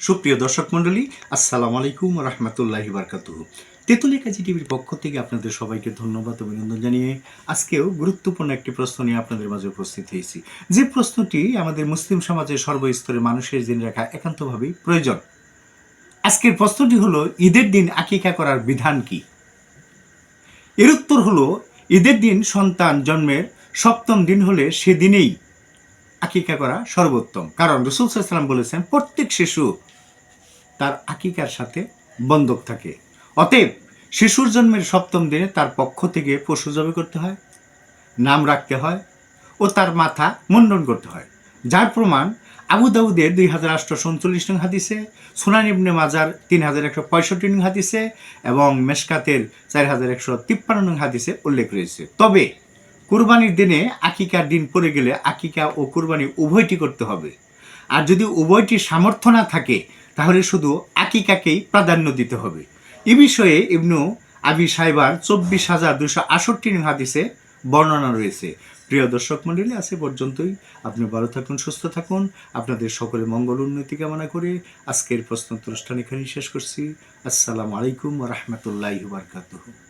সুপ্রিয় দর্শক মণ্ডলী, আসসালামু আলাইকুম রহমতুল্লাহি বারকাতুহু। তেঁতুলিয়া কাজী টিভির পক্ষ থেকে আপনাদের সবাইকে ধন্যবাদ অভিনন্দন জানিয়ে আজকেও গুরুত্বপূর্ণ একটি প্রশ্ন নিয়ে আপনাদের মাঝে উপস্থিত হয়েছি, যে প্রশ্নটি আমাদের মুসলিম সমাজের সর্বস্তরের মানুষের জেনে রাখা একান্তভাবেই প্রয়োজন। আজকের প্রশ্নটি হলো, ঈদের দিন আকিকা করার বিধান কি? এর উত্তর হলো, ঈদের দিন সন্তান জন্মের সপ্তম দিন হলে সেদিনেই আকিকা করা সর্বোত্তম। কারণ রাসূল সাল্লাল্লাহু আলাইহি ওয়াসাল্লাম বলেছেন, প্রত্যেক শিশু তার আকিকার সাথে বন্ধক থাকে। অতএব শিশুর জন্মের সপ্তম দিনে তার পক্ষ থেকে পশু জবাই করতে হয়, নাম রাখতে হয় ও তার মাথা মুন্ডন করতে হয়। যার প্রমাণ আবু দাউদের 2839 নং হাদিসে, সুনান ইবনে মাজার 3165 নং হাদিসে এবং মেশকাতের 4153 নং হাদিসে উল্লেখ রয়েছে। তবে কুরবানির দিনে আকিকার দিন পড়ে গেলে আকিকা ও কুরবানি উভয়টি করতে হবে। আর যদি উভয়টির সামর্থ্য না থাকে তাহলে শুধু আকিকাকেই প্রাধান্য দিতে হবে। এ বিষয়ে ইবনু আবি সাইবার 24,268 নং হাদিসে বর্ণনা রয়েছে। প্রিয় দর্শক মণ্ডলী, আজ পর্যন্তই। আপনি ভালো থাকুন, সুস্থ থাকুন। আপনাদের সকলে মঙ্গল উন্নতি কামনা করে আজকের প্রশ্নোত্তর অনুষ্ঠান এখানেই শেষ করছি। আসসালামু আলাইকুম ওয়া রাহমাতুল্লাহি ওয়া বারাকাতুহু।